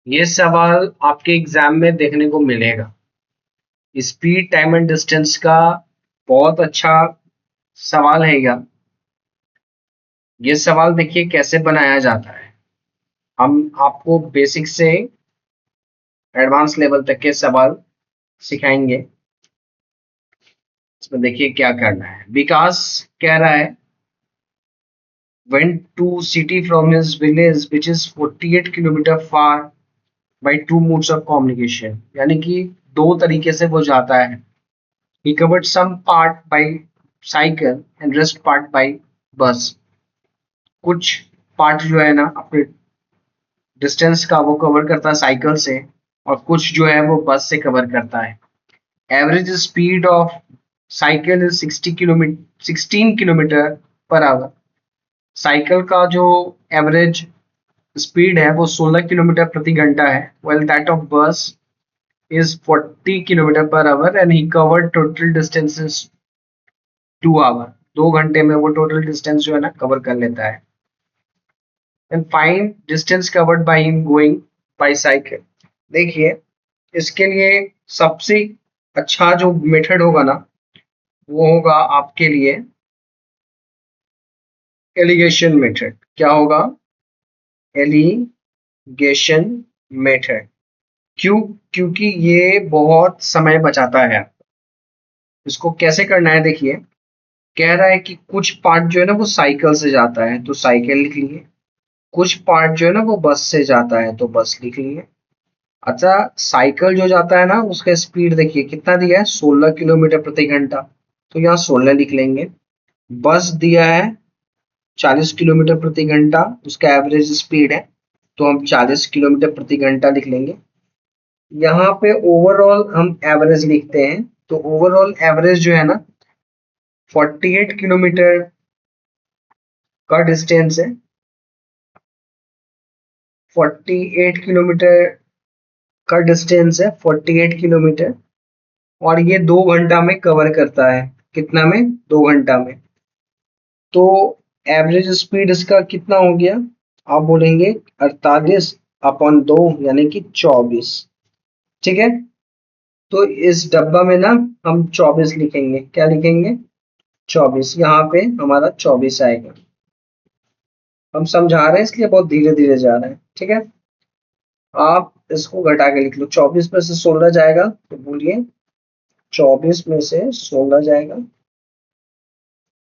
ये सवाल आपके एग्जाम में देखने को मिलेगा। स्पीड टाइम एंड डिस्टेंस का बहुत अच्छा सवाल है ये सवाल देखिए कैसे बनाया जाता है। हम आपको बेसिक से एडवांस लेवल तक के सवाल सिखाएंगे। इसमें देखिए क्या करना है। विकास कह रहा है went to city from his village which is 48 kilometre far by two modes of communication, यानी कि दो तरीके से वो जाता है। He covered some part by cycle and rest part by bus. कुछ पार्ट जो है ना अपने डिस्टेंस का वो कवर करता है साइकिल से, और कुछ जो है वो बस से कवर करता है। Average speed of cycle is 16 kilometre per our. Cycle का जो एवरेज स्पीड है वो 16 किलोमीटर प्रति घंटा है। Well that of bus is 40 kilometre per hour and he covered total distances 2 hour. 2 घंटे में वो टोटल डिस्टेंस जो है ना कवर कर लेता है। And find distance covered by him going by cycle. देखिए इसके लिए सबसे अच्छा जो मेथड होगा ना वो होगा आपके लिए एलिगेशन मेथड। क्या होगा? Alligation method. क्यों? क्योंकि ये बहुत समय बचाता है। इसको कैसे करना है देखिए। कह रहा है कि कुछ पार्ट जो है ना वो साइकिल से जाता है तो साइकिल लिख लिए, कुछ पार्ट जो है ना वो बस से जाता है तो बस लिख लिए। अच्छा, साइकिल जो जाता है ना उसका स्पीड देखिए कितना दिया है, 16 किलोमीटर प्रति घंटा, तो यहाँ 16 लिख लेंगे। बस दिया है 40 किलोमीटर प्रति घंटा, उसका एवरेज स्पीड है तो हम 40 किलोमीटर प्रति घंटा लिख लेंगे। यहाँ पे ओवरऑल हम एवरेज लिखते हैं तो ओवरऑल एवरेज जो है ना 48 किलोमीटर का डिस्टेंस है। 48 किलोमीटर का डिस्टेंस है, 48 किलोमीटर, और ये 2 घंटा में कवर करता है। कितना में? 2 घंटा में। तो एवरेज स्पीड इसका कितना हो गया? आप बोलेंगे 48/2 यानी कि 24। ठीक है, तो इस डब्बा में ना हम 24 लिखेंगे। क्या लिखेंगे? 24। यहाँ पे हमारा 24 आएगा। हम समझा रहे हैं इसलिए बहुत धीरे धीरे जा रहे हैं। ठीक है, आप इसको घटा के लिख लो। 24 में से 16 जाएगा तो बोलिए 24 में से 16 जाएगा,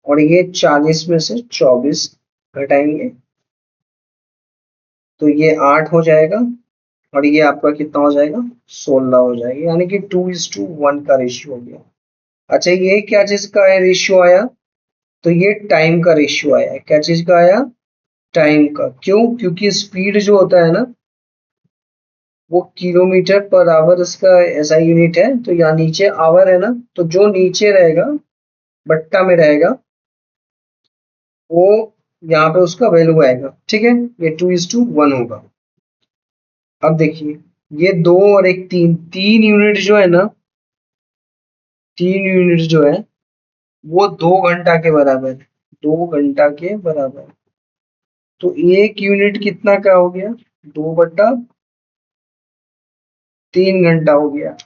और ये 40 में से 24 घटाएंगे तो ये 8 हो जाएगा, और ये आपका कितना हो जाएगा? 16 हो जाएगा, यानी कि 2:1 का रेशियो हो गया। अच्छा, ये क्या चीज का रेशियो आया? तो ये टाइम का रेशियो आया। क्या चीज का आया? टाइम का। क्यों? क्योंकि स्पीड जो होता है ना वो किलोमीटर पर आवर इसका ऐसा यूनिट है, तो यहाँ नीचे आवर है ना, तो जो नीचे रहेगा बट्टा में रहेगा वो यहाँ पे उसका वैल्यू आएगा। ठीक है, ये 2:1 होगा। अब देखिए ये 2 और एक 3, 3 यूनिट जो है ना, 3 यूनिट जो है वो 2 घंटा के बराबर है। 2 घंटा के बराबर। तो एक यूनिट कितना का हो गया? 2/3 घंटा हो गया।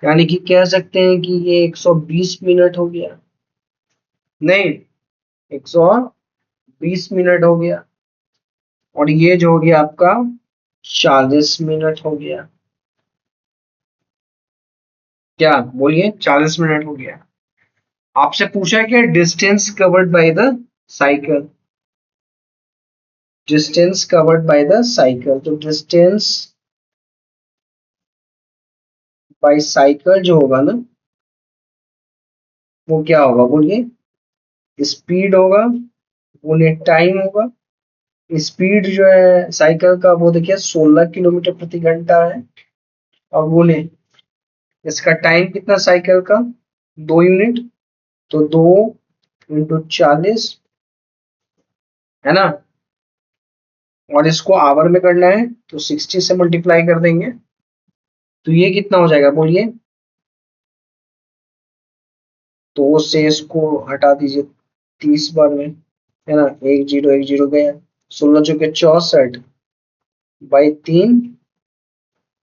यानी कि कह सकते हैं कि ये 120 मिनट हो गया। नहीं, 120 मिनट हो गया, और ये जो हो गया आपका 40 मिनट हो गया। क्या बोलिए? 40 मिनट हो गया। आपसे पूछा है क्या distance covered by the cycle. Distance covered by the cycle, तो डिस्टेंस बाय साइकिल जो होगा ना वो क्या होगा बोलिए? स्पीड होगा बोलिए टाइम होगा। स्पीड जो है साइकिल का वो देखिए 16 किलोमीटर प्रति घंटा है, और बोलिए इसका टाइम कितना साइकिल का? 2 यूनिट, तो 2 × 40 है ना, और इसको आवर में करना है तो 60 से मल्टीप्लाई कर देंगे तो ये कितना हो जाएगा बोलिए? 2 से इसको हटा दीजिए 30 बार में, है ना, एक जीरो गया। 16 चौके 64 बाई 3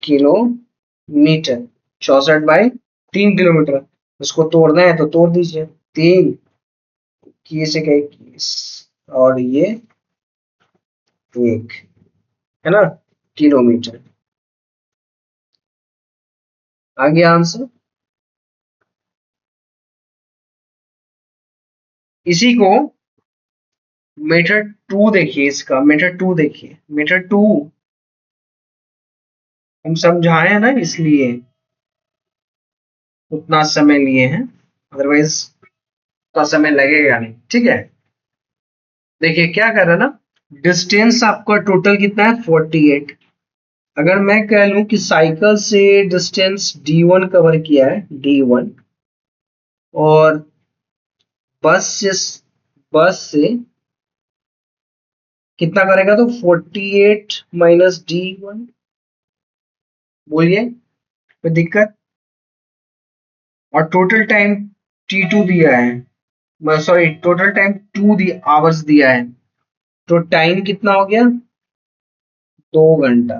किलोमीटर, 64/3 किलोमीटर। उसको तोड़ना है तो तोड़ दीजिए, 3 से क्या 21 और ये 1, है ना, किलोमीटर। आ गया आंसर। इसी को मेथड 2 देखिए, इसका मेथड 2 देखिए, मेथड 2 हम समझाए हैं ना, इसलिए उतना समय लिए हैं, अदरवाइज उतना समय लगेगा नहीं। ठीक है, देखिए क्या कर रहा है ना, डिस्टेंस आपका टोटल कितना है 48। अगर मैं कह लूं कि साइकिल से डिस्टेंस d1 कवर किया है, d1, और बस से बस से कितना करेगा, तो 48 माइनस d1। बोलिए कोई दिक्कत। और टोटल टाइम t2 दिया है, सॉरी टोटल टाइम 2 आवर्स दिया है, तो टाइम कितना हो गया, 2 घंटा।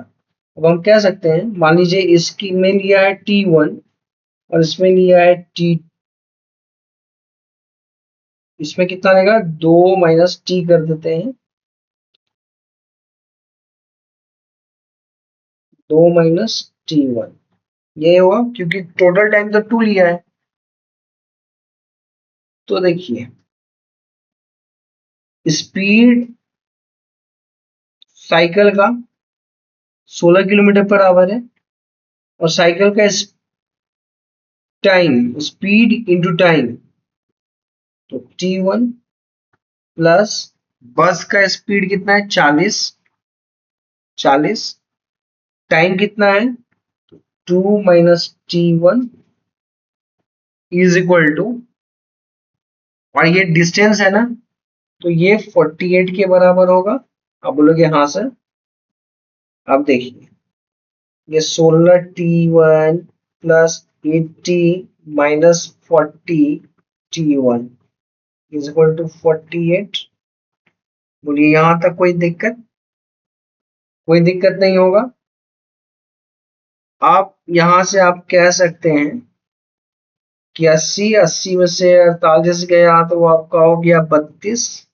अब हम कह सकते हैं, मान लीजिए इसकी में लिया है t1 और इसमें लिया है t, इसमें कितना रहेगा, 2 माइनस टी कर देते हैं, 2 - t1, ये हुआ, क्योंकि टोटल टाइम तो 2 लिया है। तो देखिए स्पीड साइकिल का 16 किलोमीटर पर आवर है, और साइकिल का टाइम, स्पीड इंटू टाइम, तो t1 प्लस बस का स्पीड कितना है, 40, टाइम कितना है, 2 - t1 इज इक्वल टू, और ये डिस्टेंस है ना, तो ये 48 के बराबर होगा। आप बोलोगे हाँ सर। अब देखिए, ये 16t1 plus 80 minus 40t1 is equal to 48। बोलिए यहां तक कोई दिक्कत, कोई दिक्कत नहीं होगा। आप यहां से आप कह सकते हैं कि 80 में से 48 गया तो वो आपका हो गया 32,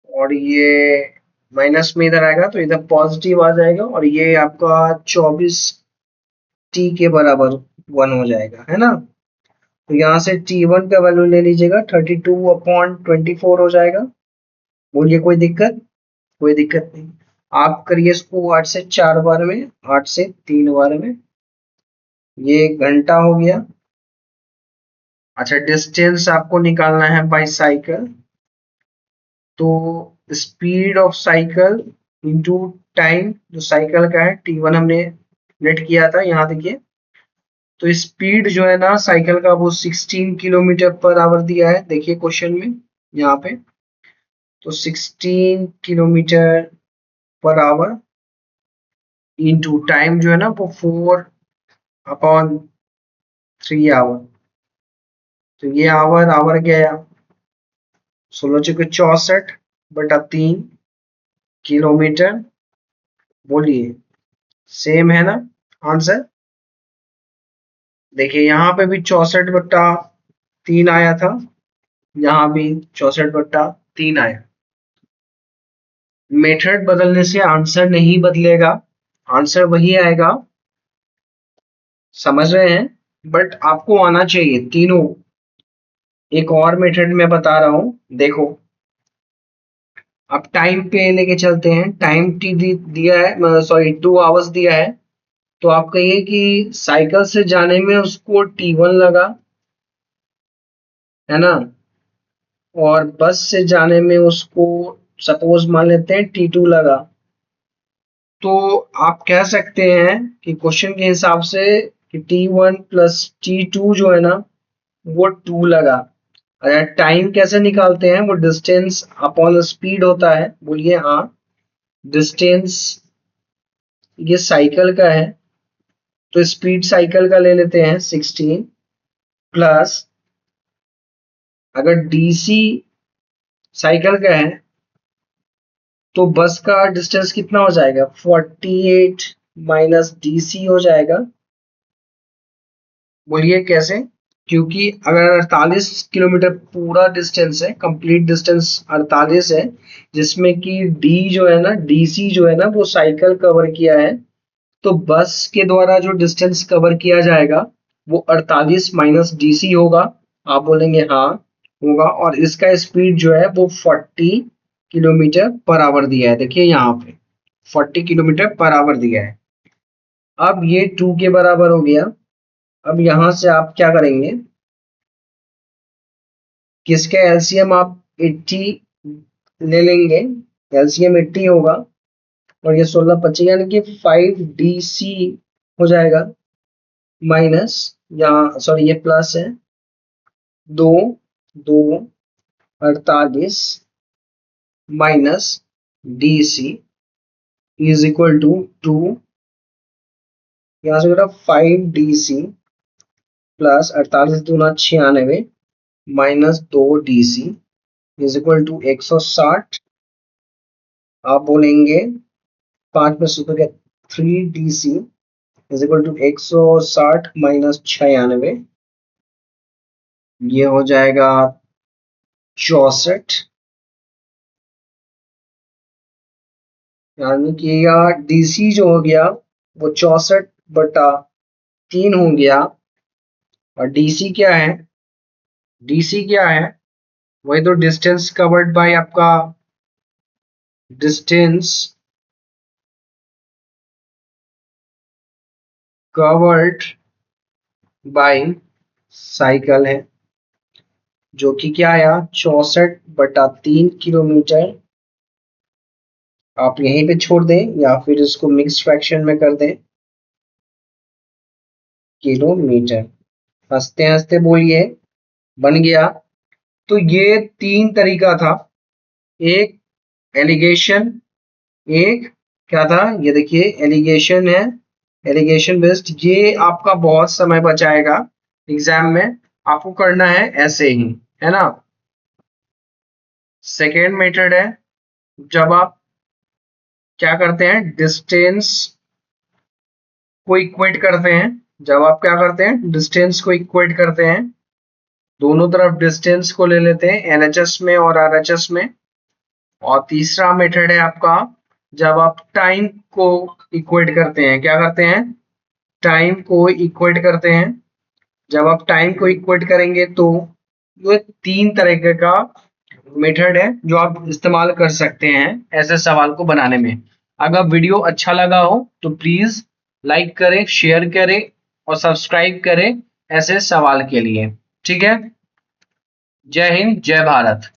और ये माइनस में इधर आएगा तो इधर पॉजिटिव आ जाएगा, और ये आपका 24t के बराबर 1 हो जाएगा, है ना। तो यहाँ से t1 का वैल्यू ले लीजिएगा, 32/24 हो जाएगा। बोलिए कोई दिक्कत, कोई दिक्कत नहीं। आप करिए इसको 8 से 4 बार में, 8 से 3 बार में, ये 1 घंटा हो गया। अच्छा, डिस्टेंस आपको निकालना है बाई साइकिल, तो speed of cycle into time, जो साइकिल का है t1 हमने नेट किया था, यहाँ देखिए। तो स्पीड जो है ना साइकिल का, वो 16 किलोमीटर पर आवर दिया है, देखिए क्वेश्चन में यहाँ पे। तो 16 kilometre per our into time जो है ना, वो 4/3 आवर। तो ये आवर आवर गया, 16×64/3 किलोमीटर। बोलिए सेम है ना आंसर। देखिए यहाँ पे भी 64/3 आया था, यहाँ भी 64/3 आया। मेथड बदलने से आंसर नहीं बदलेगा, आंसर वही आएगा, समझ रहे हैं। बट आपको आना चाहिए तीनों। एक और मेथड मैं बता रहा हूं, देखो। अब टाइम पे लेके चलते हैं, टाइम टी दिया है, सॉरी 2 आवर्स दिया है। तो आप कहिए कि साइकिल से जाने में उसको t1 लगा, है ना, और बस से जाने में उसको सपोज मान लेते हैं t2 लगा। तो आप कह सकते हैं कि क्वेश्चन के हिसाब से कि t1 प्लस t2 जो है ना, वो 2 लगा। अगर टाइम कैसे निकालते हैं, वो डिस्टेंस अपॉन स्पीड होता है। बोलिए हाँ। डिस्टेंस ये साइकिल का है, तो स्पीड साइकिल का ले लेते हैं 16, प्लस अगर डीसी साइकिल का है तो बस का डिस्टेंस कितना हो जाएगा, 48 माइनस डी सी हो जाएगा। बोलिए कैसे? क्योंकि अगर 48 किलोमीटर पूरा डिस्टेंस है, कंप्लीट डिस्टेंस 48 है, जिसमें कि डी जो है ना, डीसी जो है ना, वो साइकिल कवर किया है, तो बस के द्वारा जो डिस्टेंस कवर किया जाएगा वो 48 माइनस डीसी होगा। आप बोलेंगे हाँ होगा। और इसका स्पीड जो है वो 40 किलोमीटर पर आवर दिया है, देखिए यहाँ पे 40 किलोमीटर पर आवर दिया है। अब ये 2 के बराबर हो गया। अब यहां से आप क्या करेंगे, किसका एलसीएम आप 80 ले लेंगे, एलसीएम 80 होगा, और ये 16 25 यानी कि 5 डी सी हो जाएगा। माइनस, यहाँ सॉरी ये प्लस है, 2 2 48 minus D C is equal to 2, यहाँ से बेटा 5 डी सी प्लस 48 दूना 96 minus 2 D C is equal to 160। आप बोलेंगे 5 में सुपर के 3 D C is equal to 160 minus 96, ये हो जाएगा 64, यानी कि यहाँ डीसी जो हो गया वो 64/3 हो गया। और डीसी क्या है, डीसी क्या है, वही तो डिस्टेंस कवर्ड बाय आपका डिस्टेंस कवर्ड बाय साइकिल है, जो कि क्या आया 64/3 किलोमीटर। आप यहीं पे छोड़ दें या फिर इसको मिक्स फ्रैक्शन में कर दें, किलोमीटर। हंसते हंसते बोलिए, बन गया। तो ये 3 तरीका था, एक एलिगेशन, एक क्या था, ये देखिए एलिगेशन है, एलिगेशन बेस्ड, ये आपका बहुत समय बचाएगा एग्जाम में, आपको करना है ऐसे ही, है ना। सेकेंड मेथड है जब आप क्या करते हैं, डिस्टेंस को इक्वेट करते हैं, जब आप क्या करते हैं, डिस्टेंस को इक्वेट करते हैं, दोनों तरफ डिस्टेंस को ले लेते हैं एलएचएस में और आरएचएस में। और तीसरा मेथड है आपका जब आप टाइम को इक्वेट करते हैं, क्या करते हैं, टाइम को इक्वेट करते हैं। जब आप टाइम को इक्वेट करेंगे तो ये 3 तरीके का मेथड है जो आप इस्तेमाल कर सकते हैं ऐसे सवाल को बनाने में। अगर वीडियो अच्छा लगा हो तो प्लीज लाइक करें, शेयर करें और सब्सक्राइब करें ऐसे सवाल के लिए। ठीक है, जय हिंद, जय भारत।